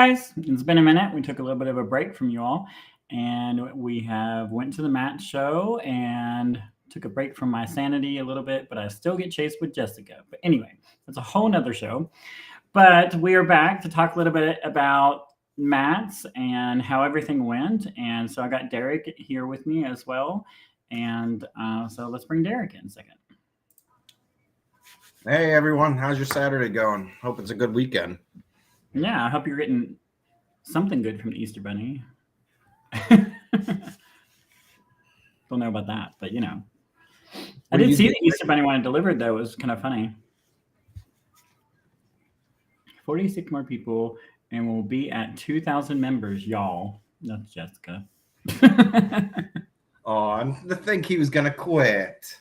guys, it's been a minute. We took a little bit of a break from you all, and we have went to the Matt show and took a break from my sanity a little bit, but I still get chased with Jessica. But anyway, that's a whole nother show. But we are back to talk a little bit about Matt's and how everything went. And so I got Derek here with me as well. And so let's bring Derek in a second. Hey everyone, how's your Saturday going? Hope it's a good weekend. Yeah, I hope you're getting something good from the Easter Bunny. Don't know about that, but you know. I did see the Easter Bunny when it delivered, though. It was kind of funny. 46 more people, and we'll be at 2,000 members, y'all. That's Jessica. Oh, I think he was going to quit.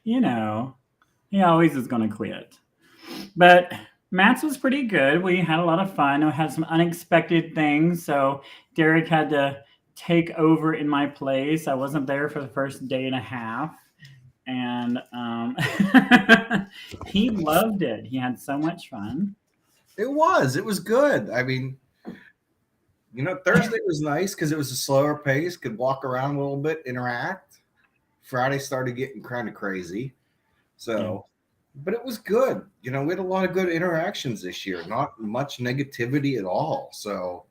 You know, he always is going to quit. But Matt's was pretty good. We had a lot of fun. We had some unexpected things. So Derek had to take over in my place. I wasn't there for the first day and a half. And he loved it. He had so much fun. It was good. I mean, you know, Thursday was nice because it was a slower pace, could walk around a little bit, interact. Friday started getting kind of crazy. So, but it was good. You know, we had a lot of good interactions this year, not much negativity at all. So,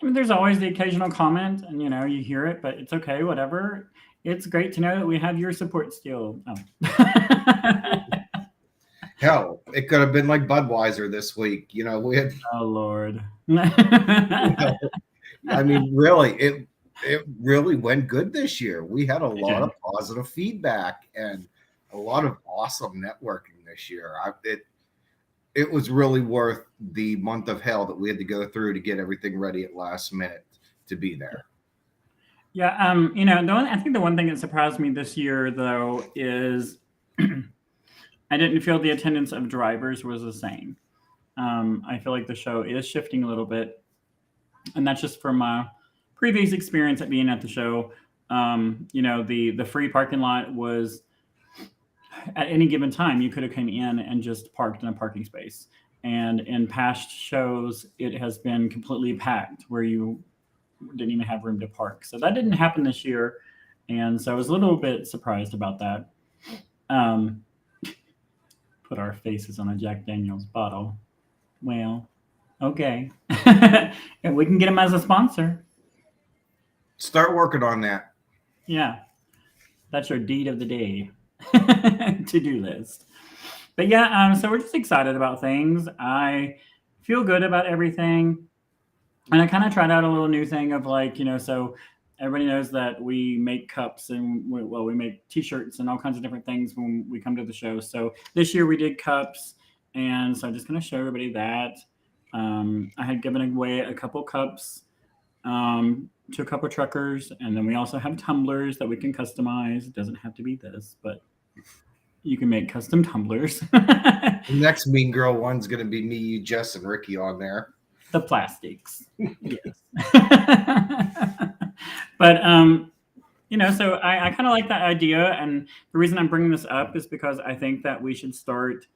I mean, there's always the occasional comment, and you know, you hear it, but it's okay, whatever. It's great to know that we have your support still. Oh. Hell, it could have been like Budweiser this week. You know, we had. Oh Lord. I mean, really, it really went good this year. We had a lot of positive feedback and a lot of awesome networking this year. It was really worth the month of hell that we had to go through to get everything ready at last minute to be there. Yeah, you know, I think the one thing that surprised me this year, though, is I didn't feel the attendance of drivers was the same. I feel like the show is shifting a little bit, and that's just from my previous experience at being at the show. You know, the free parking lot was at any given time you could have come in and just parked in a parking space. And in past shows, it has been completely packed where you didn't even have room to park. So that didn't happen this year, and so I was a little bit surprised about that. Put our faces on a Jack Daniels bottle. Well, okay. And we can get him as a sponsor. Start working on that. Yeah. That's your deed of the day to-do list. But yeah, so we're just excited about things. I feel good about everything. And I kind of tried out a little new thing of like, you know, so everybody knows that we make cups and we make t-shirts and all kinds of different things when we come to the show. So this year we did cups, and so I'm just going to show everybody that. I had given away a couple cups to a couple truckers, and then we also have tumblers that we can customize. It doesn't have to be this, but you can make custom tumblers. The next Mean Girl one's going to be me, you, Jess, and Ricky on there. The plastics. Yes. But you know, so I kind of like that idea, and the reason I'm bringing this up is because I think that we should start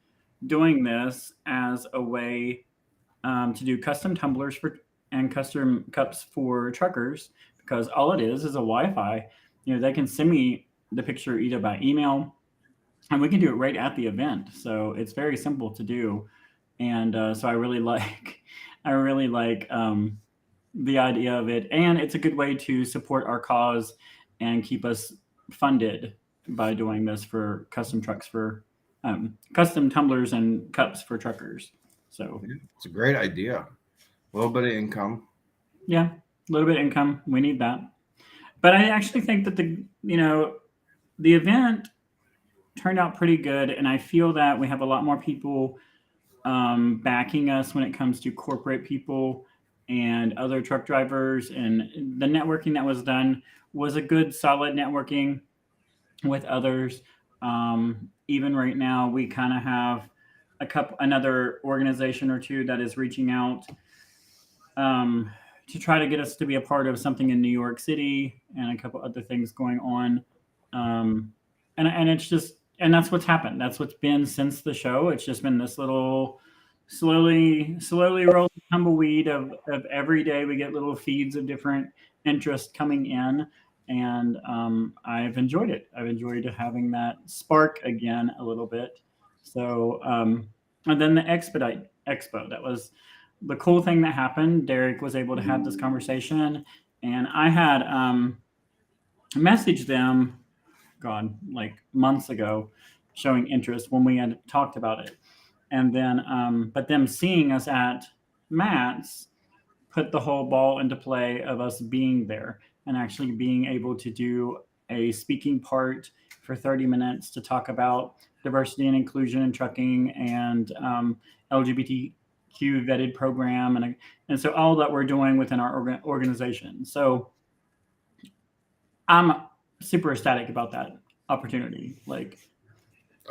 doing this as a way to do custom tumblers and custom cups for truckers, because all it is a Wi-Fi. You know, they can send me the picture either by email, and we can do it right at the event. So it's very simple to do, and so I really like the idea of it, and it's a good way to support our cause and keep us funded by doing this for custom trucks for custom tumblers and cups for truckers. So it's a great idea. A little bit of income. Yeah, a little bit of income. We need that. But I actually think that the event turned out pretty good, and I feel that we have a lot more people backing us when it comes to corporate people and other truck drivers, and the networking that was done was a good, solid networking with others. Even right now, we kind of have another organization or two that is reaching out to try to get us to be a part of something in New York City and a couple other things going on. And it's just, and that's what's happened. That's what's been since the show. It's just been this little slowly rolls the tumbleweed of every day we get little feeds of different interest coming in, and I've enjoyed it. I've enjoyed having that spark again a little bit. So and then the expedite expo, that was the cool thing that happened. Derek was able to have this conversation, and I had messaged them, God, like months ago, showing interest when we had talked about it. And then, but them seeing us at Matt's put the whole ball into play of us being there and actually being able to do a speaking part for 30 minutes to talk about diversity and inclusion in trucking and LGBTQ vetted program, and so all that we're doing within our organization. So I'm super ecstatic about that opportunity. Like,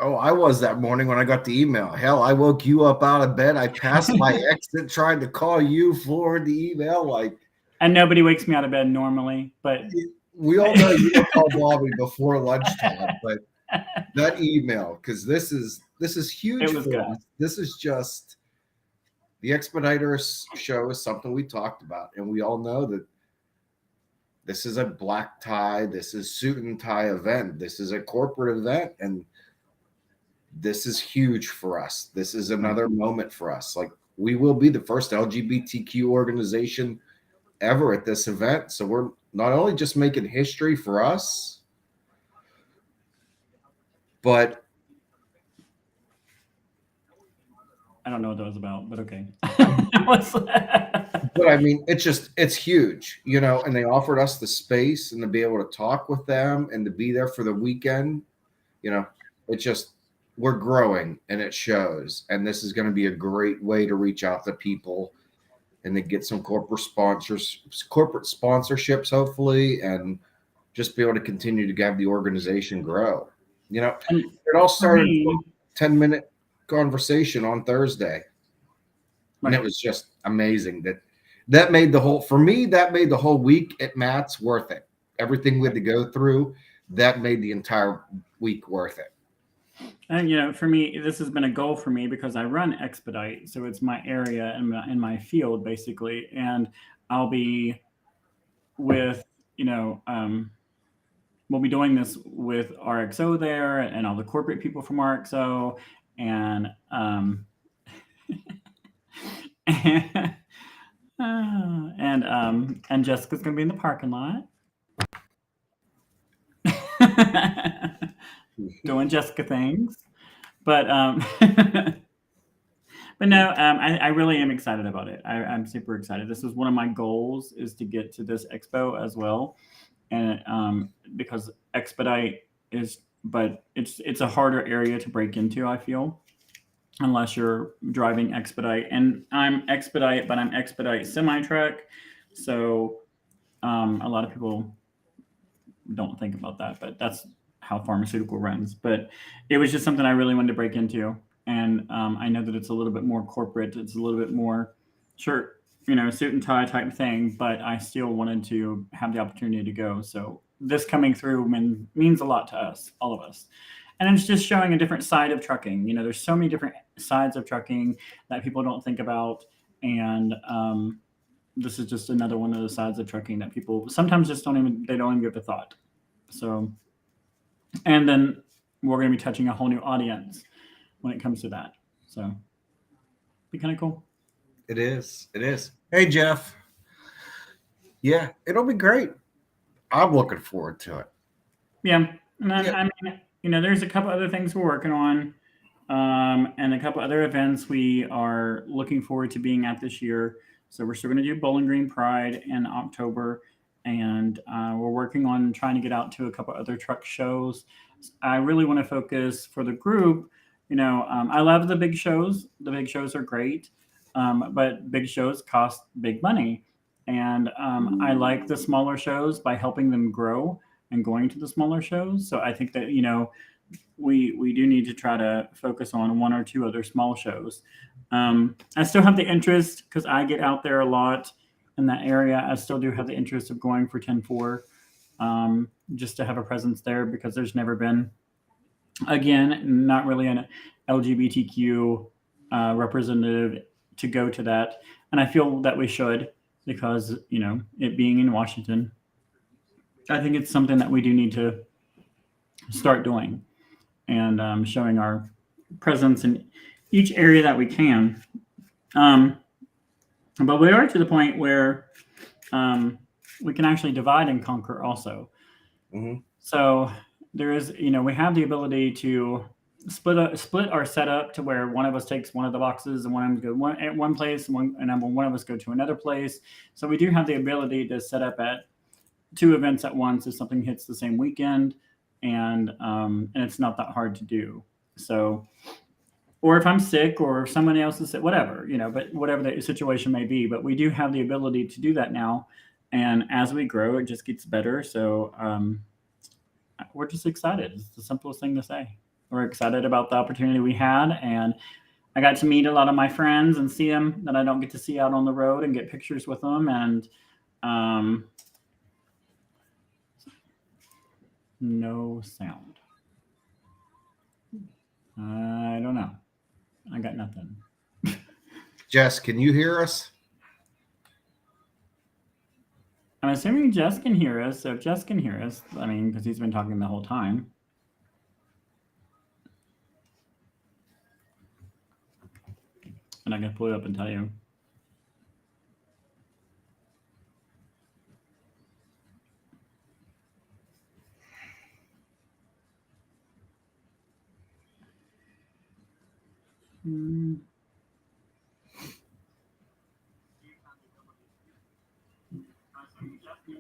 Oh, I was that morning when I got the email. Hell, I woke you up out of bed. I passed my exit trying to call you, forward the email. Like, and nobody wakes me out of bed normally, but we all know you don't call Bobby before lunchtime, but that email, because this is huge it was for good. us. This is just the Expeditors show is something we talked about, and we all know that this is a black tie, this is suit and tie event, this is a corporate event, and this is huge for us. This is another moment for us. Like, we will be the first LGBTQ organization ever at this event. So we're not only just making history for us, but I don't know what that was about, but okay. but I mean, it's huge, you know, and they offered us the space and to be able to talk with them and to be there for the weekend. You know, it just, we're growing and it shows. And this is going to be a great way to reach out to people and to get some corporate sponsorships, hopefully, and just be able to continue to have the organization grow. You know, And it all started me, 10-minute conversation on Thursday. And right. it was just amazing that made the whole, for me, that made the whole week at Matt's worth it. Everything we had to go through, that made the entire week worth it. And for me, this has been a goal for me because I run Expedite, so it's my area and in my field basically, and I'll be with we'll be doing this with RXO there and all the corporate people from RXO, and and Jessica's gonna be in the parking lot doing Jessica things, but but no, I really am excited about it. I'm super excited. This is one of my goals, is to get to this expo as well, and because Expedite is, but it's a harder area to break into, I feel, unless you're driving Expedite. And I'm Expedite, but I'm Expedite semi-truck, so a lot of people don't think about that, but that's how pharmaceutical runs. But it was just something I really wanted to break into, and I know that it's a little bit more corporate. It's a little bit more suit and tie type thing, but I still wanted to have the opportunity to go. So this coming through means a lot to us, all of us. And it's just showing a different side of trucking. There's so many different sides of trucking that people don't think about, and this is just another one of the sides of trucking that people sometimes just don't even give a thought. So, and then we're going to be touching a whole new audience when it comes to that. So, be kind of cool. It is. It is. Hey, Jeff. Yeah, it'll be great. I'm looking forward to it. Yeah, and I mean, there's a couple other things we're working on, and a couple other events we are looking forward to being at this year. So we're still going to do Bowling Green Pride in October, and we're working on trying to get out to a couple other truck shows. I really want to focus for the group. I love the big shows. The big shows are great, but big shows cost big money. And I like the smaller shows by helping them grow and going to the smaller shows. So I think that, we do need to try to focus on one or two other small shows. I still have the interest because I get out there a lot in that area. I still do have the interest of going for 10-4, just to have a presence there, because there's never been, again, not really an LGBTQ representative to go to that, and I feel that we should, because it being in Washington, I think it's something that we do need to start doing, and showing our presence in each area that we can. Um, but we are to the point where we can actually divide and conquer also. Mhm. So there is, we have the ability to split our setup to where one of us takes one of the boxes and one of them go at one place, and one of us go to another place. So we do have the ability to set up at 2 events at once if something hits the same weekend, and it's not that hard to do. So, or if I'm sick or if someone else is sick, whatever, but whatever the situation may be. But we do have the ability to do that now. And as we grow, it just gets better. So we're just excited. It's the simplest thing to say. We're excited about the opportunity we had. And I got to meet a lot of my friends and see them that I don't get to see out on the road, and get pictures with them. And no sound. I don't know. I got nothing. Jess, can you hear us? I'm assuming Jess can hear us. So if Jess can hear us, I mean, because he's been talking the whole time. And I can pull it up and tell you.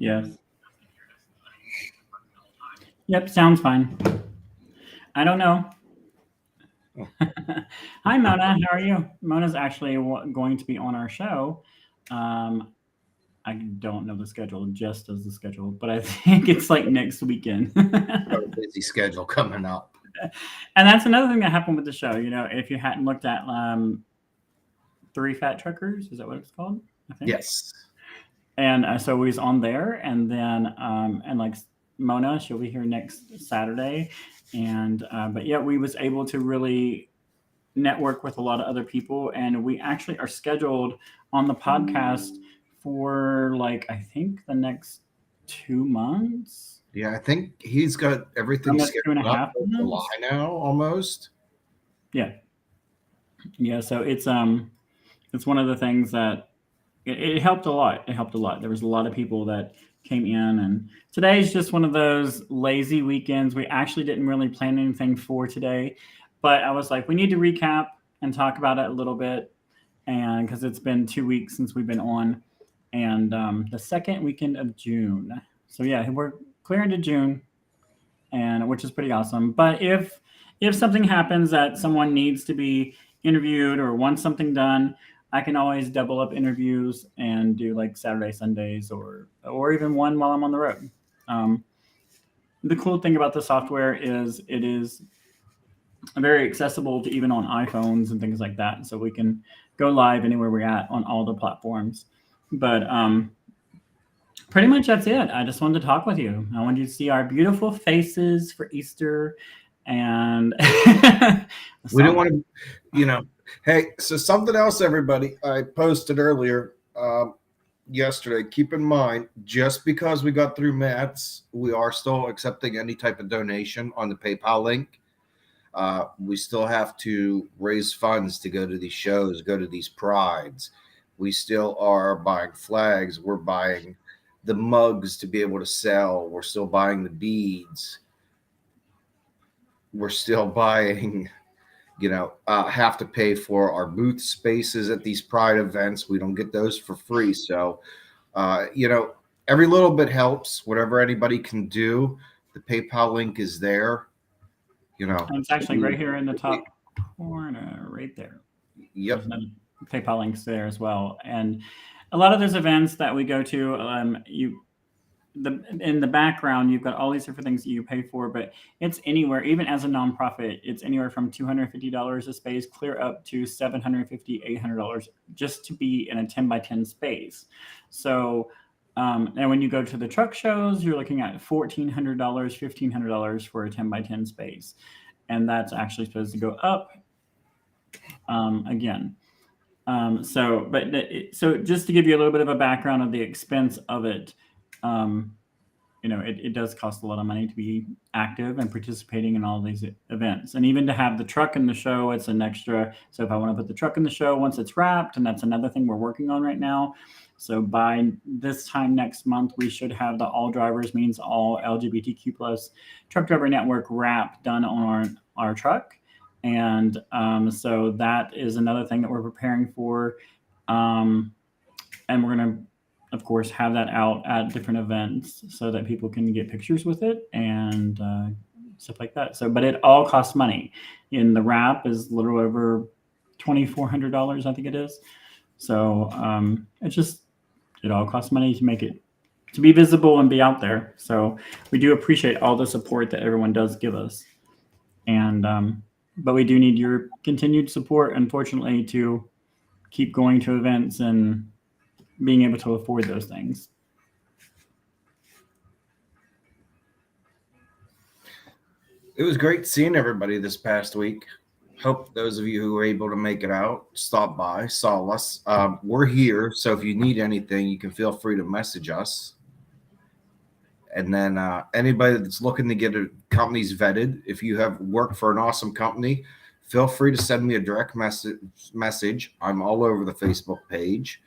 Yes. Yep, sounds fine. I don't know. Hi, Mona. How are you? Mona's actually going to be on our show. I don't know the schedule. Jess does the schedule, but I think it's like next weekend. Got a busy schedule coming up. And that's another thing that happened with the show. If you hadn't looked at Three Fat Truckers, is that what it's called? I think. Yes. And so we was on there, and then and like Mona, she'll be here next Saturday, and but yeah, we was able to really network with a lot of other people, and we actually are scheduled on the podcast for like I think the next 2 months. Yeah, I think he's got everything Almost scheduled 2.5 up for July now, almost. Yeah. So it's one of the things that it helped a lot. It helped a lot. There was a lot of people that came in, and today's just one of those lazy weekends. We actually didn't really plan anything for today, but I was like, we need to recap and talk about it a little bit, and because it's been 2 weeks since we've been on, and the second weekend of June. So yeah, we're clear into June, and which is pretty awesome. But if something happens that someone needs to be interviewed or wants something done, I can always double up interviews and do like Saturday, Sundays, or even one while I'm on the road. The cool thing about the software is it is very accessible to even on iPhones and things like that. So we can go live anywhere we're at on all the platforms. But pretty much that's it. I just wanted to talk with you. I wanted you to see our beautiful faces for Easter. And we don't want to, hey, so something else, everybody, I posted earlier yesterday. Keep in mind, just because we got through Matt's, we are still accepting any type of donation on the PayPal link. We still have to raise funds to go to these shows, go to these prides. We still are buying flags. We're buying the mugs to be able to sell. We're still buying the beads. We're still buying, have to pay for our booth spaces at these pride events. We don't get those for free. So, every little bit helps. Whatever anybody can do, the PayPal link is there. It's actually right here in the top corner, right there. Yep. PayPal links there as well. And a lot of those events that we go to, in the background, you've got all these different things that you pay for, but it's anywhere, even as a nonprofit, it's anywhere from $250 a space clear up to $750, $800 just to be in a 10 by 10 space. So, and when you go to the truck shows, you're looking at $1,400, $1,500 for a 10 by 10 space. And that's actually supposed to go up again. So just to give you a little bit of a background of the expense of it, um, it does cost a lot of money to be active and participating in all these events. And even to have the truck in the show, it's an extra. So if I want to put the truck in the show once it's wrapped, and that's another thing we're working on right now. So by this time next month, we should have the all drivers means all LGBTQ plus truck driver network wrap done on our truck. And so that is another thing that we're preparing for. And we're going to, of course, have that out at different events so that people can get pictures with it and stuff like that. So, but it all costs money. And the wrap is a little over $2,400, I think it is. So it all costs money to make it, to be visible and be out there. So we do appreciate all the support that everyone does give us. And but we do need your continued support, unfortunately, to keep going to events and being able to afford those things. It was great seeing everybody this past week. Hope those of you who were able to make it out stop by, saw us. We're here, so if you need anything, you can feel free to message us. And then anybody that's looking to get companies vetted, if you have worked for an awesome company, feel free to send me a direct message. I'm all over the Facebook page,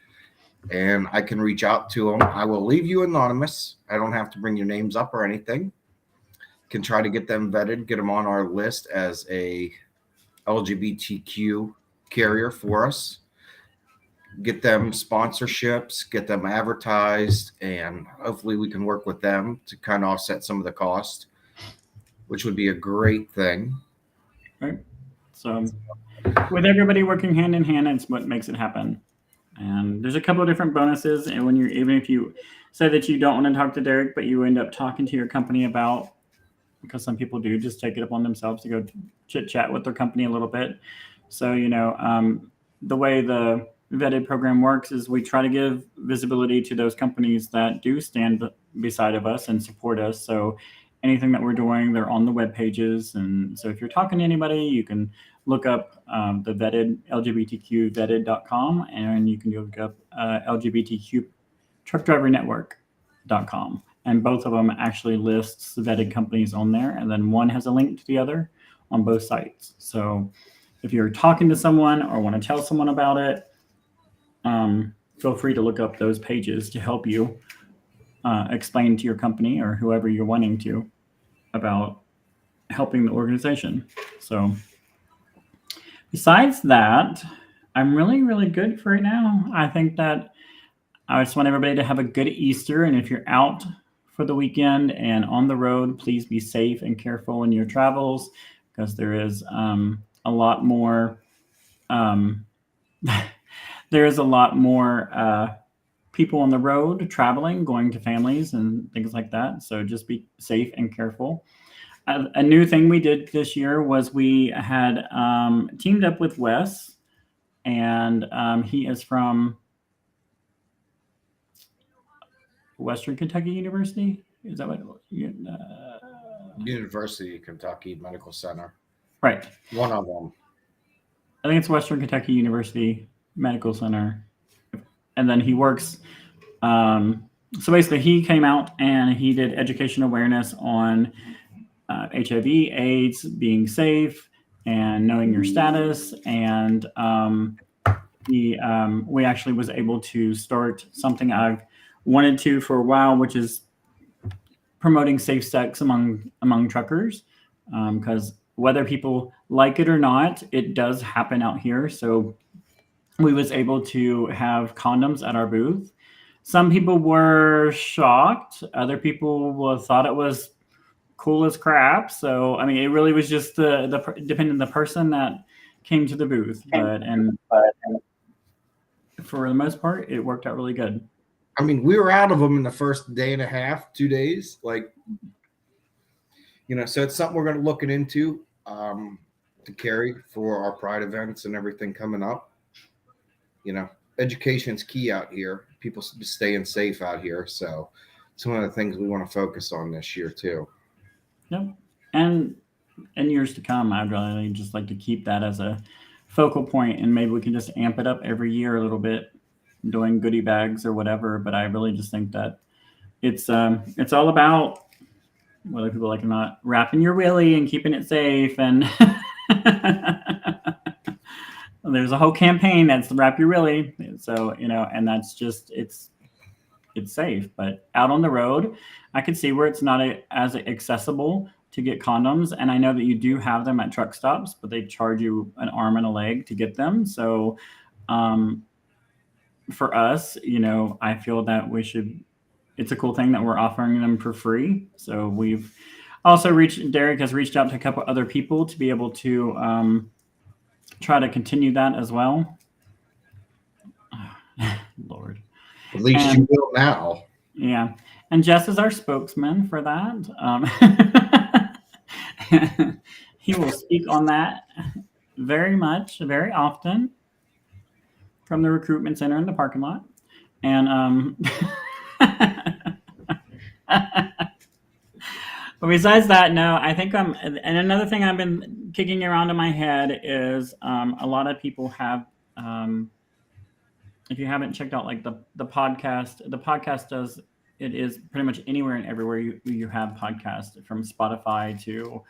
and I can reach out to them. I will leave you anonymous. I don't have to bring your names up or anything. Can try to get them vetted, get them on our list as a LGBTQ carrier for us, get them sponsorships, get them advertised, and hopefully we can work with them to kind of offset some of the cost, which would be a great thing. Right. So with everybody working hand in hand, it's what makes it happen. And there's a couple of different bonuses. And when even if you say that you don't want to talk to Derek, but you end up talking to your company about, because some people do just take it upon themselves to go chit chat with their company a little bit. So, the way the vetted program works is we try to give visibility to those companies that do stand beside of us and support us. So anything that we're doing, they're on the web pages. And so if you're talking to anybody, you can look up the vetted LGBTQ and you can look up LGBTQ truck driver network.com. And both of them actually lists vetted companies on there. And then one has a link to the other on both sites. So if you're talking to someone or want to tell someone about it, feel free to look up those pages to help you explain to your company or whoever you're wanting to about helping the organization. So besides that, I'm really, really good for right now. I think that I just want everybody to have a good Easter. And if you're out for the weekend and on the road, please be safe and careful in your travels, because there is a lot more people on the road traveling, going to families and things like that. So just be safe and careful. A new thing we did this year was we had teamed up with Wes, and he is from Western Kentucky University. Is that what? University of Kentucky Medical Center. Right. One of them. I think it's Western Kentucky University Medical Center. And then he works. So basically, he came out and he did education awareness on HIV, AIDS, being safe, and knowing your status. And we actually was able to start something I've wanted to for a while, which is promoting safe sex among truckers, because whether people like it or not, it does happen out here. So we was able to have condoms at our booth. Some people were shocked. Other people thought it was cool as crap. So I mean, it really was just depending on the person that came to the booth. But for the most part, it worked out really good. I mean, we were out of them in the first day and a half, 2 days. So it's something we're going to look into to carry for our Pride events and everything coming up. Education's key out here. People staying safe out here. So it's one of the things we want to focus on this year too. Yep. And in years to come, I'd really just like to keep that as a focal point, and maybe we can just amp it up every year a little bit, doing goodie bags or whatever. But I really just think that it's all about, whether people like it or not, wrapping your willy and keeping it safe. And there's a whole campaign that's wrap your willy. So, and that's just, it's safe. But out on the road, I could see where it's not as accessible to get condoms. And I know that you do have them at truck stops, but they charge you an arm and a leg to get them. So for us, I feel that it's a cool thing that we're offering them for free. So we've also Derek has reached out to a couple other people to be able to try to continue that as well. Lord. At least you will now. Yeah. And Jess is our spokesman for that. He will speak on that very often from the recruitment center in the parking lot. And but besides that, no, I think and another thing I've been kicking around in my head is a lot of people have, if you haven't checked out like the podcast it is pretty much anywhere and everywhere you have podcasts, from Spotify to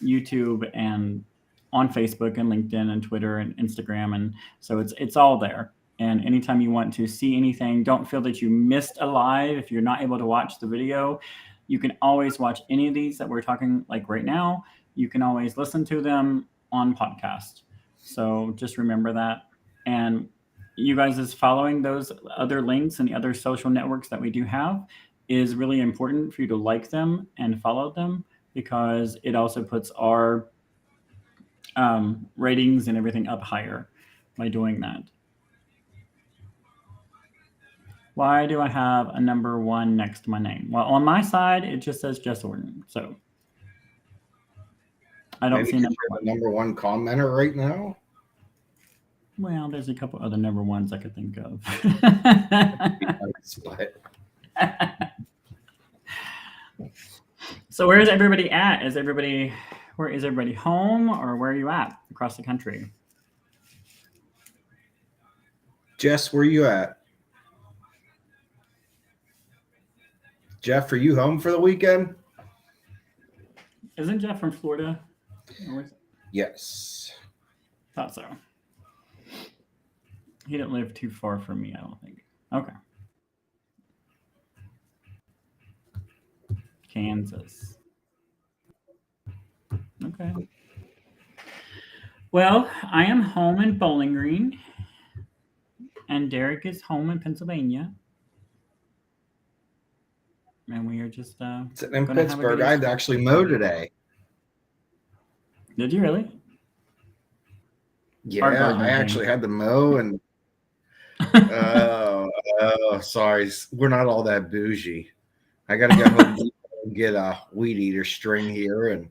YouTube, and on Facebook and LinkedIn and Twitter and Instagram. And so it's all there. And anytime you want to see anything, don't feel that you missed a live. If you're not able to watch the video, you can always watch any of these that we're talking like right now. You can always listen to them on podcast. So just remember that. And you guys is following those other links and the other social networks that we do have is really important for you to like them and follow them, because it also puts our ratings and everything up higher by doing that. Why do I have a number 1 next to my name? Well, on my side, it just says Jess Orton. So I don't see number 1 commenter right now. Well, there's a couple other number 1s I could think of. So where is everybody at? Where is everybody home, or where are you at across the country? Jess, where are you at? Jeff, are you home for the weekend? Isn't Jeff from Florida? Yes. Thought so. He didn't live too far from me, I don't think. Okay. Kansas. Okay. Well, I am home in Bowling Green, and Derek is home in Pennsylvania. And we are just sitting in Pittsburgh. I'd actually mow today. Did you really? Yeah, I actually had to mow, and oh, sorry, we're not all that bougie. I got to go home and get a weed eater string here, and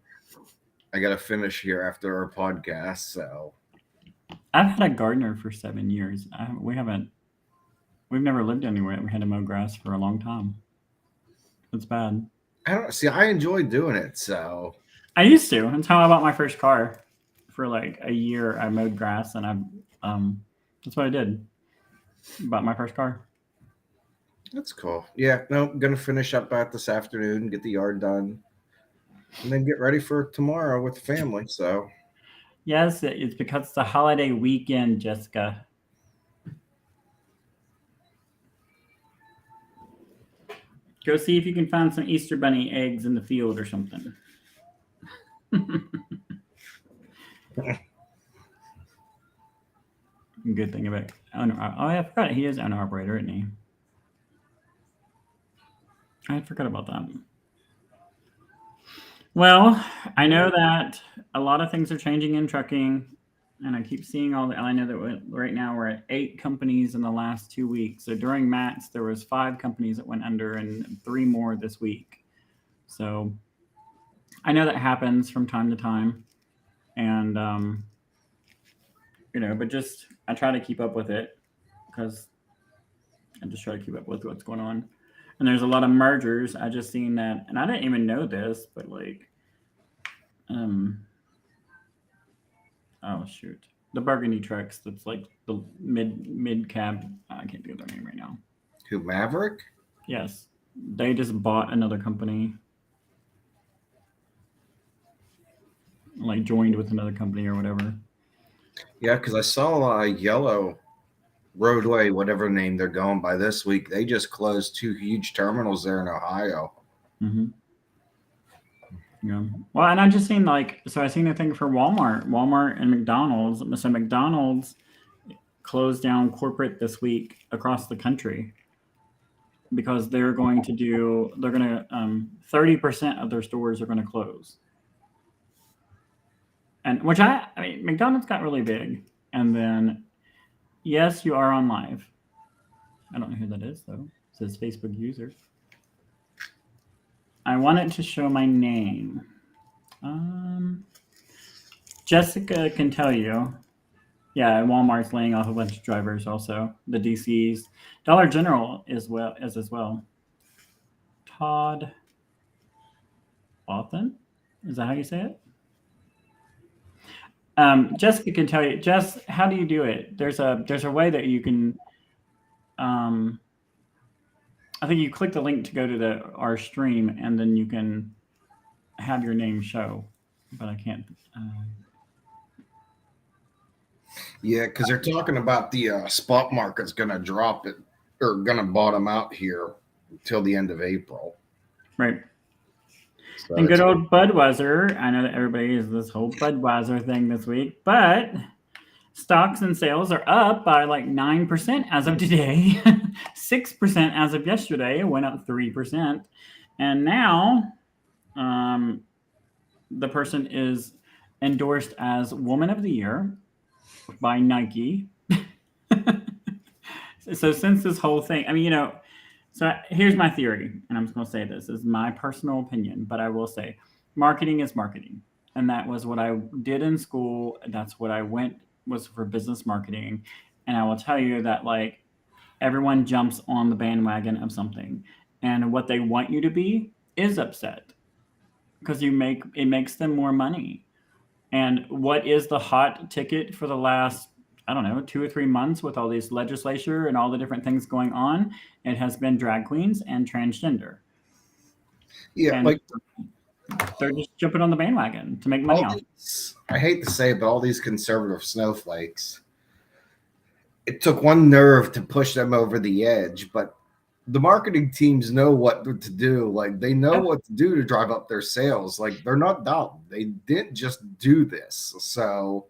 I got to finish here after our podcast. So I've had a gardener for 7 years. We've never lived anywhere. We had to mow grass for a long time. It's bad. I enjoyed doing it. So I used to. That's how I bought my first car. For like a year, I mowed grass, and that's what I did. Bought my first car. That's cool. Yeah, no, I'm gonna finish up this afternoon, get the yard done, and then get ready for tomorrow with the family. So yes, it's because it's a holiday weekend, Jessica. Go see if you can find some Easter bunny eggs in the field or something. Good thing about I forgot he is owner operator, isn't he? I forgot about that. Well, I know that a lot of things are changing in trucking, and I keep seeing I know that right now we're at 8 companies in the last 2 weeks. So during MATS, there was 5 companies that went under, and 3 more this week. So I know that happens from time to time, and but just I try to keep up with it, because I just try to keep up with what's going on. And there's a lot of mergers. I just seen that, and I didn't even know this, but like, oh shoot, the burgundy trucks. That's like the mid cab. I can't think of their name right now. Who, Maverick? Yes, they just bought another company, like joined with another company or whatever. Yeah, because I saw Yellow Roadway, whatever name they're going by this week. They just closed 2 huge terminals there in Ohio. Mm-hmm. Yeah. Well, and I just seen like so I seen a thing for Walmart and McDonald's. So McDonald's closed down corporate this week across the country because they're going to 30% of their stores are going to close. And which I mean McDonald's got really big, and then yes, you are on live. I don't know who that is though. It says Facebook user. I want it to show my name. Jessica can tell you. Yeah, Walmart's laying off a bunch of drivers also. The DCs. Dollar General is as well. Todd Authen? Is that how you say it? Jessica can tell you. Jess, how do you do it? There's a way that you can. I think you click the link to go to our stream, and then you can have your name show. But I can't. Yeah, because they're talking about the spot market's going to drop it or going to bottom out here until the end of April. Right. So And good old Budweiser. I know that everybody is this whole Budweiser thing this week, but stocks and sales are up by like 9% as of today, 6% as of yesterday. It went up 3%. And now the person is endorsed as Woman of the Year by Nike. So since this whole thing, I mean, so here's my theory, and I'm just going to say this is my personal opinion, but I will say marketing is marketing. And that was what I did in school. That's what I went was for business marketing. And I will tell you that like everyone jumps on the bandwagon of something. And what they want you to be is upset because it makes them more money. And what is the hot ticket for the last, I don't know, 2 or 3 months with all these legislature and all the different things going on? It has been drag queens and transgender. Yeah, and like they're just jumping on the bandwagon to make money off. I hate to say it, but all these conservative snowflakes, it took one nerve to push them over the edge, but the marketing teams know what to do. Like they know what to do to drive up their sales. Like they're not dumb. They didn't just do this. So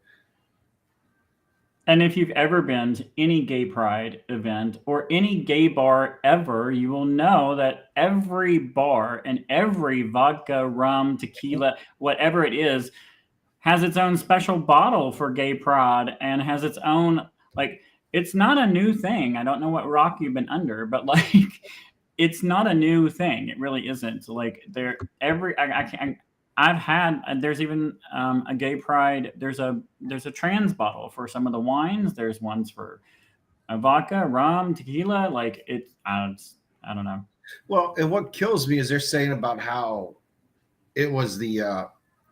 And if you've ever been to any gay pride event or any gay bar ever, you will know that every bar and every vodka, rum, tequila, whatever it is, has its own special bottle for gay pride and has its own like it's not a new thing. I don't know what rock you've been under, but like it's not a new thing. It really isn't. Like I can't. I've had there's even a gay pride. There's a trans bottle for some of the wines. There's ones for vodka, rum, tequila. Like I don't know. well, and what kills me is they're saying about how it was the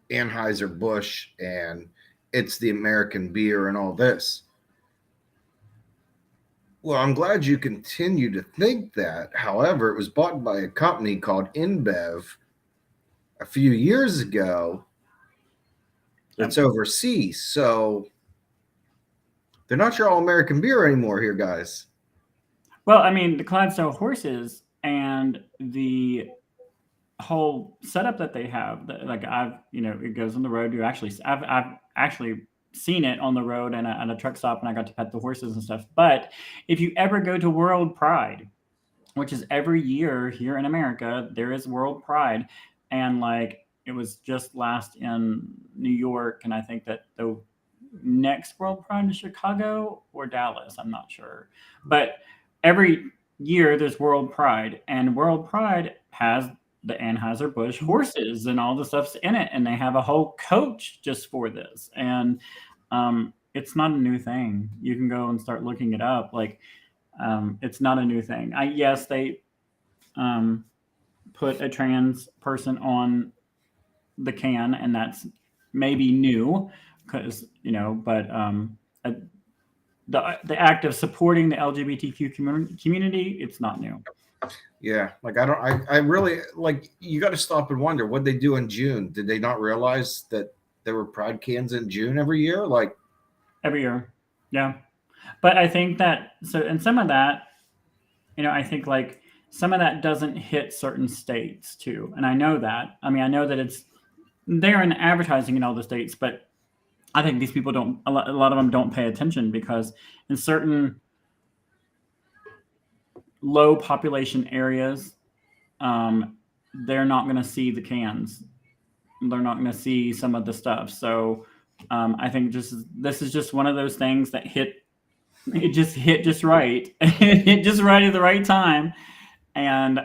Anheuser Busch and it's the American beer and all this. Well, I'm glad you continue to think that. However, it was bought by a company called InBev a few years ago. It's overseas, so they're not your all-American beer anymore here, guys. Well, I mean, the Clydesdale horses and the whole setup that they have, like it goes on the road. I've actually seen it on the road and at a truck stop, and I got to pet the horses and stuff. But if you ever go to World Pride, which is every year here in America, there is World Pride, and like it was just last in New York, and I think that the next World Pride is Chicago or Dallas, I'm not sure, but every year there's World Pride, and World Pride has the Anheuser-Busch horses and all the stuff's in it, and they have a whole coach just for this. And it's not a new thing. You can go and start looking it up. Like it's not a new thing. Yes, they put a trans person on the can, and that's maybe new, because but uh, the act of supporting the LGBTQ community, it's not new. Yeah, like I really like. You got to stop and wonder what they do in June. Did they not realize that there were Pride cans in June every year? Like Every year, yeah. But I think that and some of that, I think like some of that doesn't hit certain states too, and I know that. I mean, I know that it's there in advertising in all the states, but I think these people don't. A lot of them don't pay attention because in certain low population areas, they're not going to see the cans. They're not going to see some of the stuff. So I think this is just one of those things that hit. It just hit just right. It hit just right at the right time, and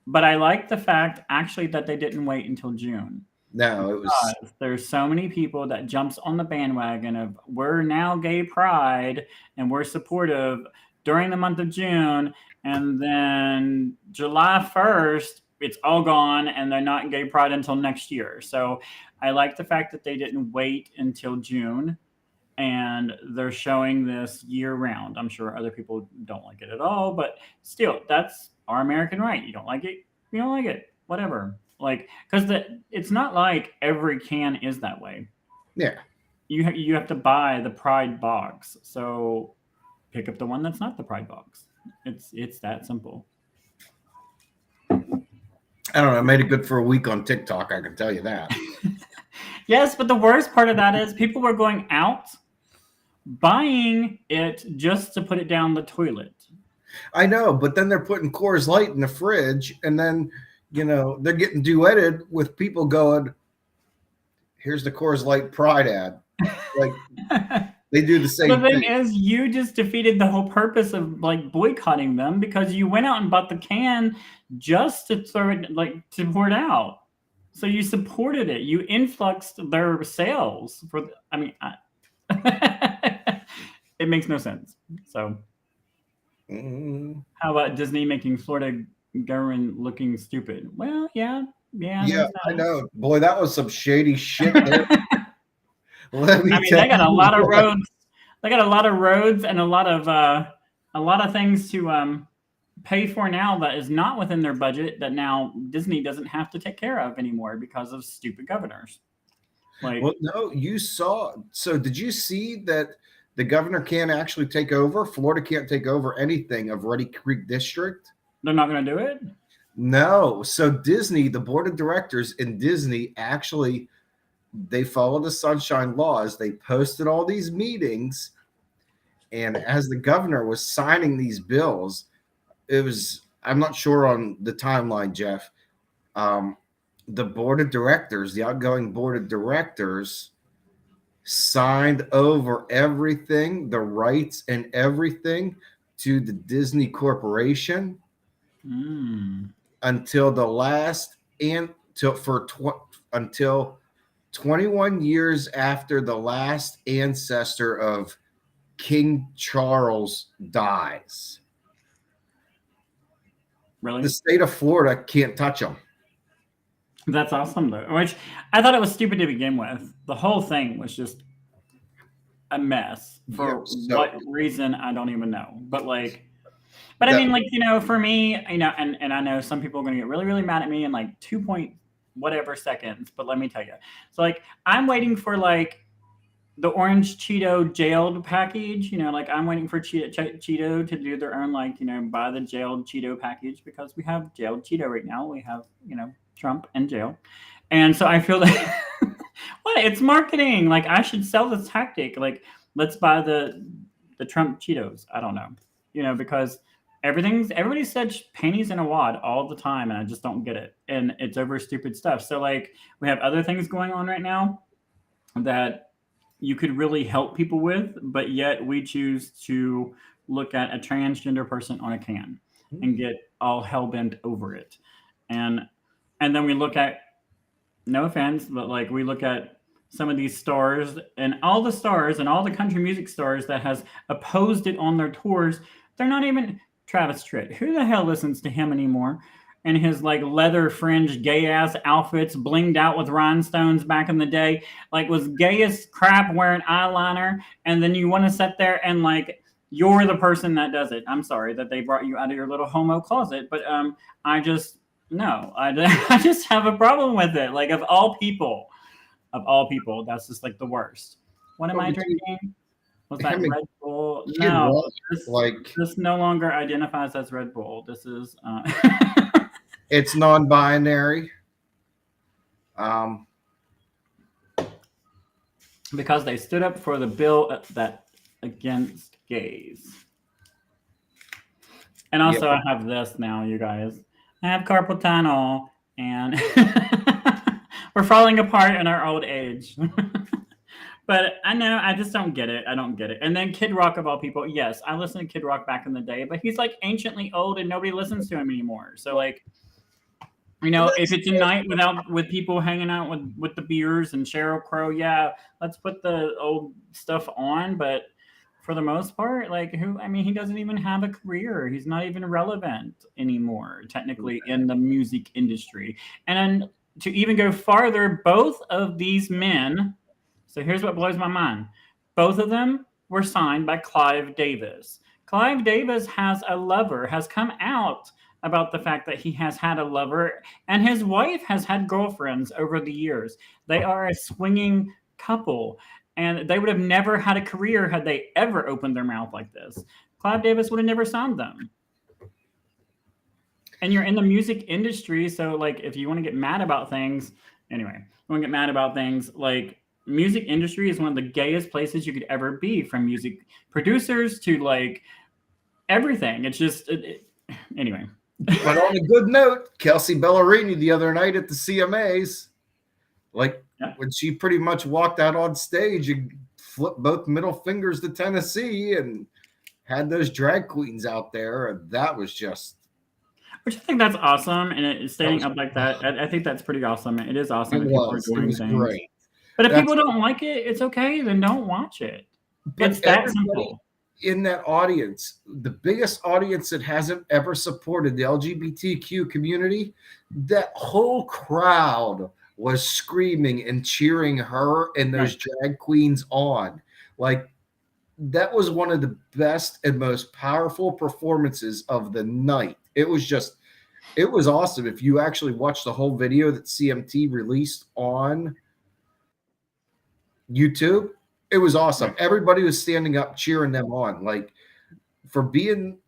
but I like the fact actually that they didn't wait until June. no, it was There's so many people that jumps on the bandwagon of we're now gay pride and we're supportive during the month of June, and then July 1st it's all gone and they're not gay pride until next year. So I like the fact that they didn't wait until June and they're showing this year round. I'm sure other people don't like it at all, but still, that's our American right. You don't like it, you don't like it, whatever. Like, because it's not like every can is that way. yeah. You have to buy the Pride box, so pick up the one that's not the Pride box. It's that simple. I don't know. I made it good for a week on TikTok. I can tell you that. Yes, but the worst part of that is people were going out buying it just to put it down the toilet. I know, but then they're putting Coors Light in the fridge, and then they're getting duetted with people going, "Here's the Coors Light Pride ad." Like they do the same The thing thing. is, you just defeated the whole purpose of like boycotting them because you went out and bought the can just to throw it, like to pour it out. So you supported it. You influxed their sales for. I mean, it makes no sense. So, how about Disney making Florida government looking stupid? Well, yeah, Yeah, I know. Boy, that was some shady shit there. Let me I mean, tell they got a you lot of what. roads. They got a lot of roads and a lot of things to pay for now that is not within their budget that now Disney doesn't have to take care of anymore because of stupid governors. Like, Well, no, you saw. So, did you see that the governor can't actually take over? Florida can't take over anything of Ruddy Creek District. they're not going to do it. No. So, Disney, the board of directors in Disney, actually, they follow the sunshine laws. They posted all these meetings, and as the governor was signing these bills, it was. I'm not sure on the timeline, Jeff. The board of directors, the outgoing board of directors, signed over everything, the rights and everything to the Disney Corporation until the last and until 21 years after the last ancestor of King Charles dies. Really? The state of Florida can't touch them. That's awesome, though. Which I thought it was stupid to begin with. The whole thing was just a mess for what reason I don't even know. But I mean, like for me, and I know some people are going to get really, really mad at me in like 2 point whatever seconds. But let me tell you, so like I'm waiting for like the orange Cheeto jailed package. Like I'm waiting for Cheeto to do their own buy the jailed Cheeto package because we have jailed Cheeto right now. We have Trump in jail. And so I feel that what it's marketing. Like I should sell this tactic. Like let's buy the Trump Cheetos. I don't know, because everybody said pennies in a wad all the time, and I just don't get it. And it's over stupid stuff. So like we have other things going on right now that you could really help people with, but yet we choose to look at a transgender person on a can and get all hell bent over it. And then we look at, no offense, but like we look at some of these stars and all the country music stars that has opposed it on their tours. They're not even Travis Tritt. Who the hell listens to him anymore? in his like leather fringed gay ass outfits, blinged out with rhinestones back in the day, like was gay as crap wearing eyeliner, and then you want to sit there and like you're the person that does it. I'm sorry that they brought you out of your little homo closet, but I just no, I just have a problem with it. Like of all people, that's just like the worst. What am I drinking? Was that Red Bull? No, this no longer identifies as Red Bull. This is it's non-binary. Because they stood up for the bill that against gays. And also, I have this now, you guys. I have carpal tunnel, and we're falling apart in our old age. But I know, I just don't get it. I don't get it. And then Kid Rock, of all people, yes, I listened to Kid Rock back in the day, but he's like anciently old and nobody listens to him anymore. So like, you know, if it's a night with people hanging out with the beers and Sheryl Crow, yeah, let's put the old stuff on. But for the most part, like he doesn't even have a career. He's not even relevant anymore, technically, in the music industry. And to even go farther, both of these men. So here's what blows my mind. Both of them were signed by Clive Davis. Clive Davis has a lover, has come out about the fact that he has had a lover, and his wife has had girlfriends over the years. They are a swinging couple, and they would have never had a career had they ever opened their mouth like this. Clive Davis would have never signed them. And you're in the music industry, so like if you want to get mad about things, anyway, like music industry is one of the gayest places you could ever be, from music producers to like everything. It's just anyway. But on a good note, Kelsey Ballerini the other night at the CMAs, like when she pretty much walked out on stage and flipped both middle fingers to Tennessee and had those drag queens out there, and that was just. Which I think that's awesome, and it's standing up like that. I think that's pretty awesome. It is awesome. It was great. But if people don't like it, it's okay. Then don't watch it. But it's that simple. In that audience, the biggest audience that hasn't ever supported the LGBTQ community, that whole crowd was screaming and cheering her and those drag queens on. Like, that was one of the best and most powerful performances of the night. It was awesome. If you actually watch the whole video that CMT released on YouTube, it was awesome. Everybody was standing up, cheering them on. Like, for being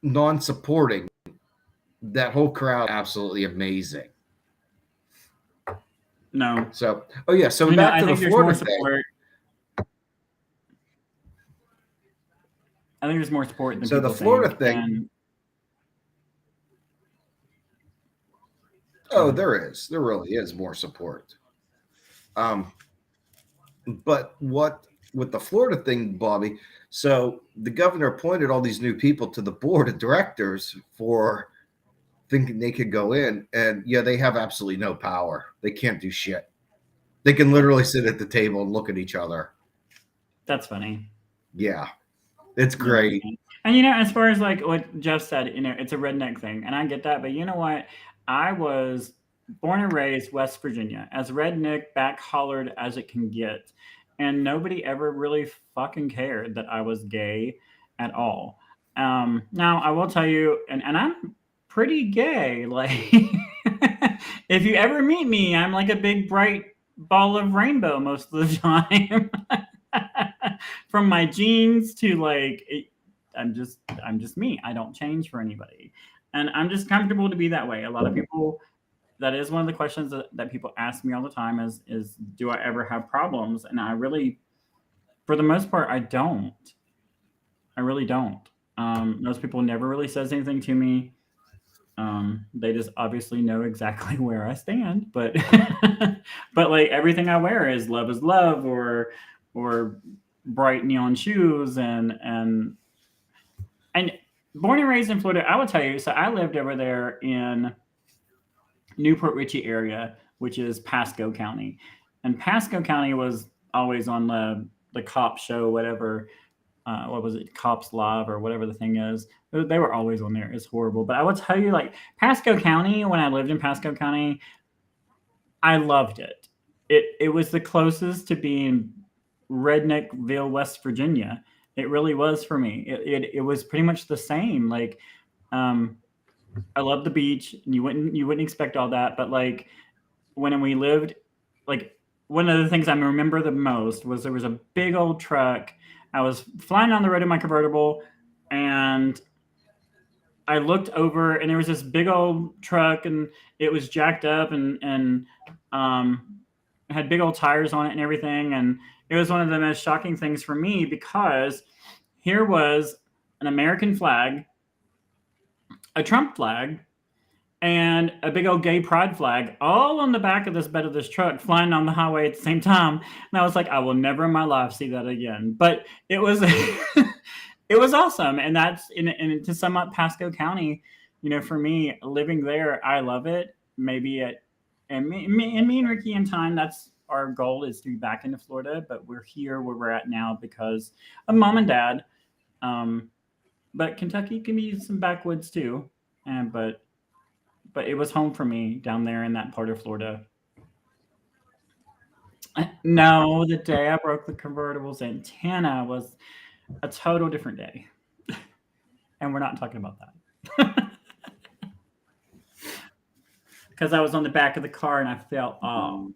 non-supporting, that whole crowd, absolutely amazing. No. So, so back to the Florida thing. I think there's more support than so the Florida thing. There is. There really is more support. But with the Florida thing, Bobby, so the governor appointed all these new people to the board of directors for thinking they could go in, and they have absolutely no power. They can't do shit. They can literally sit at the table and look at each other. That's funny. Yeah, it's great. And as far as like what Jeff said, it's a redneck thing, and I get that. But you know what? I was born and raised West Virginia, as redneck, back hollered as it can get, and nobody ever really fucking cared that I was gay at all. Now I will tell you, and I'm pretty gay. Like, if you ever meet me, I'm like a big bright ball of rainbow most of the time. From my jeans to like, I'm just me. I don't change for anybody, and I'm just comfortable to be that way. A lot of people. That is one of the questions that people ask me all the time is do I ever have problems? And I really, for the most part, I don't. I really don't. Most people never really says anything to me. They just obviously know exactly where I stand, but but like everything I wear is love or bright neon shoes and born and raised in Florida. I will tell you, so I lived over there in Newport Richey area, which is Pasco County. And Pasco County was always on the cop show, whatever. what was it, Cops Live or whatever the thing is. They were always on there. It's horrible. But I will tell you, like Pasco County, when I lived in Pasco County, I loved it. It was the closest to being Redneckville, West Virginia. It really was for me. It was pretty much the same. Like, I love the beach. And you wouldn't expect all that, but like when we lived, like one of the things I remember the most was there was a big old truck. I was flying down the road in my convertible, and I looked over, and there was this big old truck, and it was jacked up, and had big old tires on it and everything. And it was one of the most shocking things for me because here was an American flag, a Trump flag, and a big old gay pride flag all on the back of this bed of this truck flying on the highway at the same time. And I was like, I will never in my life see that again. But it was it was awesome. And that's and to sum up Pasco County, for me living there, I love it. Maybe it and me and Ricky in time, that's our goal, is to be back into Florida, but we're here where we're at now because of mom and dad. But Kentucky can be some backwoods too. But it was home for me down there in that part of Florida. No, the day I broke the convertible's antenna was a total different day. And we're not talking about that. Because I was on the back of the car and I fell off.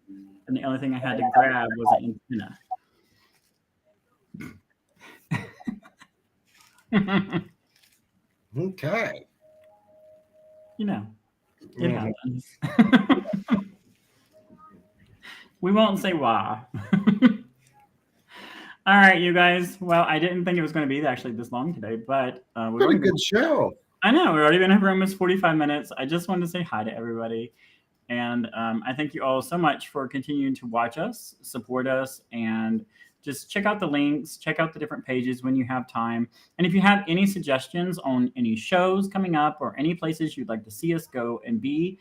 And the only thing I had to grab was an antenna. Okay. It happens. We won't say why. All right, you guys. Well, I didn't think it was going to be actually this long today, but we've got a good show. I know. We've already been here for almost 45 minutes. I just wanted to say hi to everybody. And I thank you all so much for continuing to watch us, support us, and just check out the links, check out the different pages when you have time. And if you have any suggestions on any shows coming up or any places you'd like to see us go and be,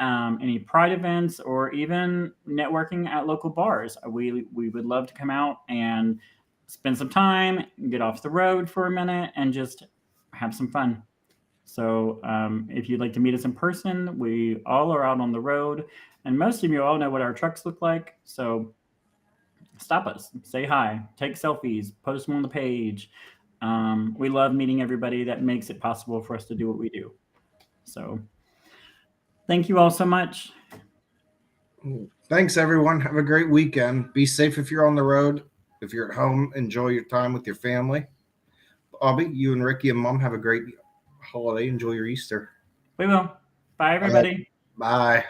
any pride events or even networking at local bars, we would love to come out and spend some time, get off the road for a minute, and just have some fun. So if you'd like to meet us in person, we all are out on the road, and most of you all know what our trucks look like. So stop us, say hi, take selfies, post them on the page. We love meeting everybody that makes it possible for us to do what we do. So thank you all so much. Thanks, everyone. Have a great weekend. Be safe if you're on the road. If you're at home, enjoy your time with your family. Bobby, you and Ricky and Mom have a great holiday. Enjoy your Easter. We will. Bye, everybody. Bye.